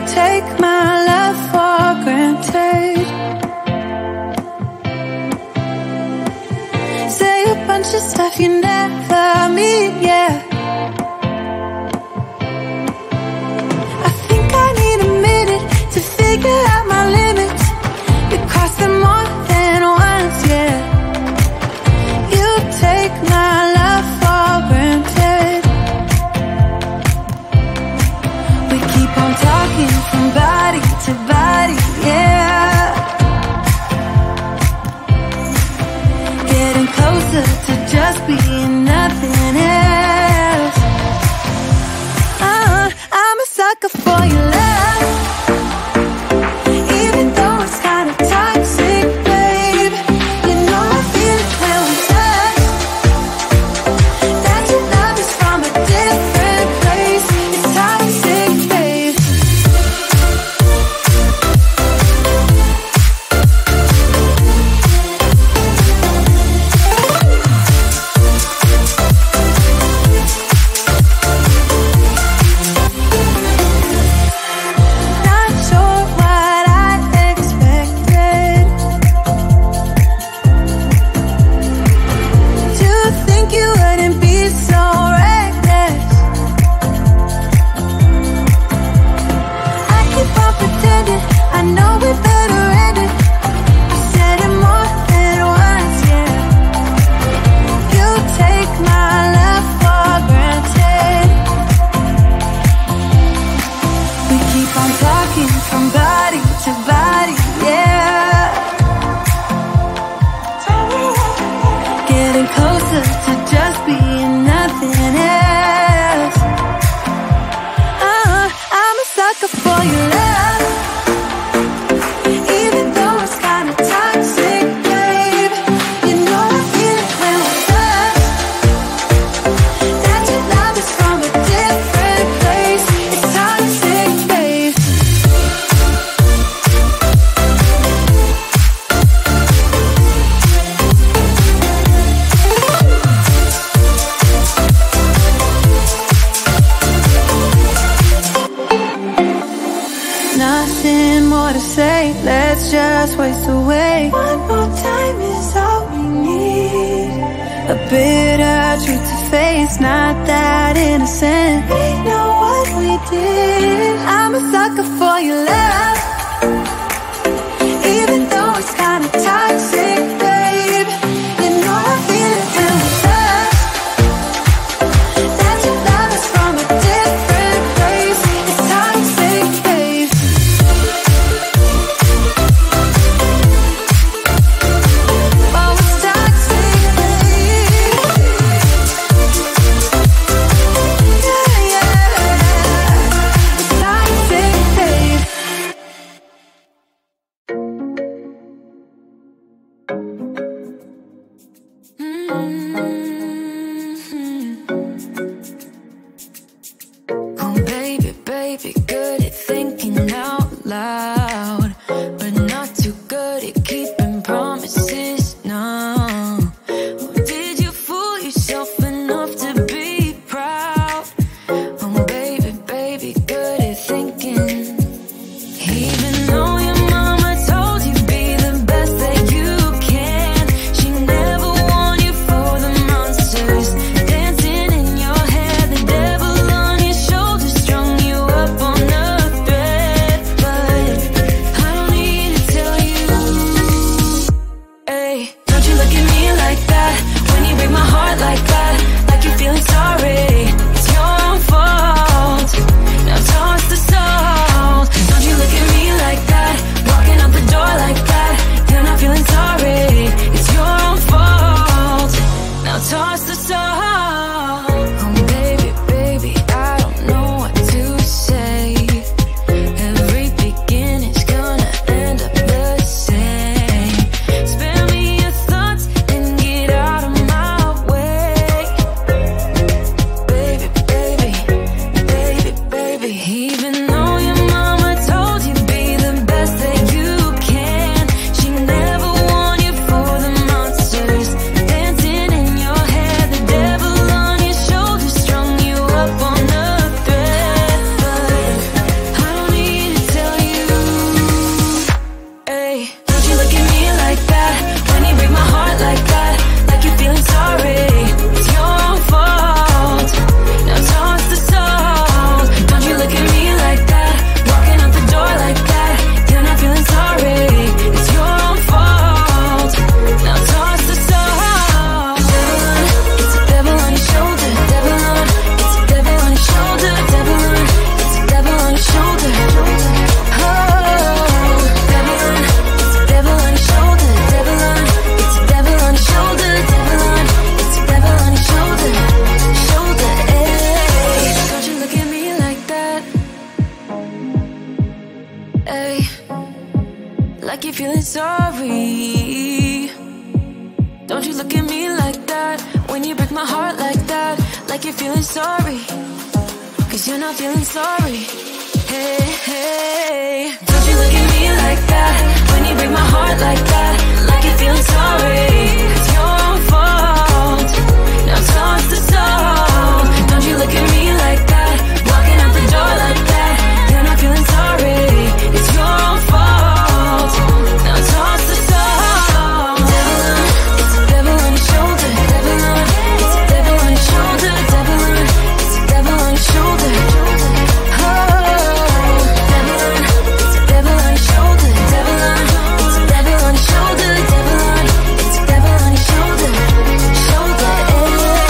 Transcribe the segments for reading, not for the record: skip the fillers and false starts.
take my love for granted. Say a bunch of stuff you never mean, yeah. I think I need a minute to figure out my limits. You cross them more than once, yeah. You take my love for granted. We keep on talking from body to body, yeah. Getting closer to just being nothing else. I'm a sucker for your love, even though it's kind of toxic, babe. You know I feel it when we touch, that your love is from a different place. It's toxic, babe. Not sure what I expected. To think you wouldn't be so reckless. I keep on pretending I know we better end it. I said it more than once, yeah. You take my love for granted. We keep on talking from body to body, yeah. Getting closer to just being nothing else. I'm a sucker for your love, even though it's kind of toxic, babe. You know I feel it when we touch, that your love is from a different place. It's toxic, babe. Nothing more to say, let's just waste away. One more time is all we need. A bitter truth to face, not that innocent. We know what we did. I'm a sucker for your love, even though it's kind of toxic, babe. You know I feel it when we touch, that your love is from a different place. It's toxic, babe. Oh, it's toxic, babe. Yeah, yeah. It's toxic, babe. Oh, baby, baby, good at thinking out loud, but not too good at keeping promises. No. Oh, did you fool yourself enough to be proud? Oh, baby, baby, good at thinking. Even though your mama told you be the best that you can, she never warned you for the like that, when you break my heart like that, like you're feeling sorry, 'cause you're not feeling sorry. Hey, hey, don't you look at me like that, when you break my heart like that, like you're feeling sorry. It's your own fault, now toss the soul. Don't you look at me like that, walking out the door like that, you're not feeling sorry. It's your own fault, now toss the soul. Devil on, it's a devil on your shoulder. Devil on, it's a devil on your shoulder. Devil on, it's a devil on your shoulder. Oh, devil on, it's a devil on your shoulder. Devil on, it's a devil on your shoulder. Devil on, it's a devil on your shoulder. Shoulder, eh.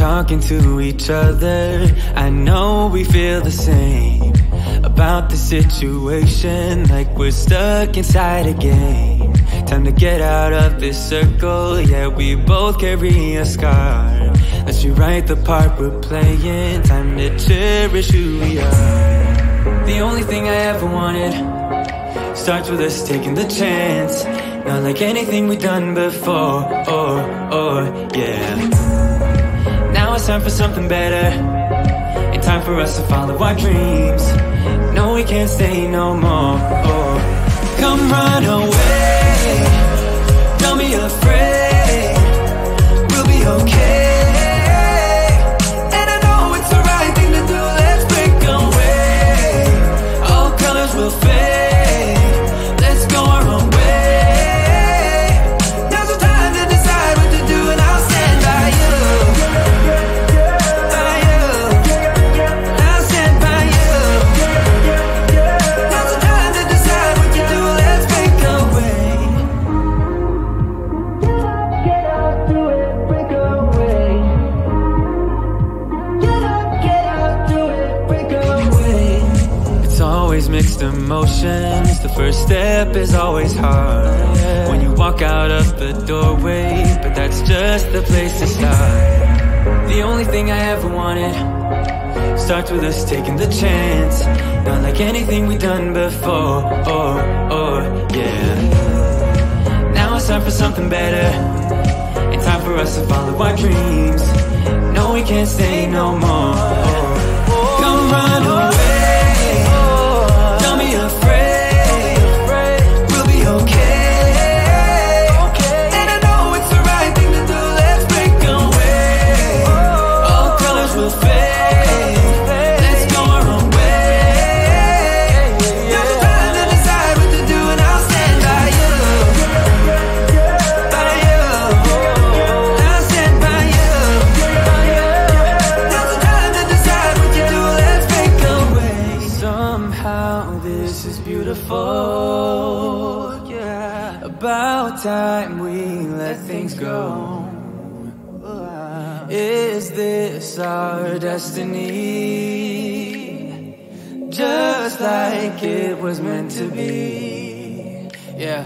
Talking to each other, I know we feel the same about the situation, like we're stuck inside a game. Time to get out of this circle, yeah, we both carry a scar. Let's rewrite the part we're playing, time to cherish who we are. The only thing I ever wanted starts with us taking the chance, not like anything we've done before, yeah. Now it's time for something better, and time for us to follow our dreams. No, we can't stay no more. Come run away, don't be afraid, we'll be okay. And I know it's the right thing to do, let's break away. All colors will fade, let's go our own way. Now's the time to decide what to do, and I'll stand by you. Mixed emotions, the first step is always hard, when you walk out of the doorway, but that's just the place to start. The only thing I ever wanted starts with us taking the chance, not like anything we've done before, yeah. Now it's time for something better, and time for us to follow our dreams. No, we can't stay no more. Come run away, don't be afraid, we'll be okay. And I know it's the right thing to do, let's break away. All colors will fade, let's go our own way. Now's the time to decide what to do, and I'll stand by you. By you, I'll stand by you. Now's the time to decide what to do, let's break away. Somehow this is beautiful, yeah. About time we let things go. Is this our destiny? Just like it was meant to be, yeah.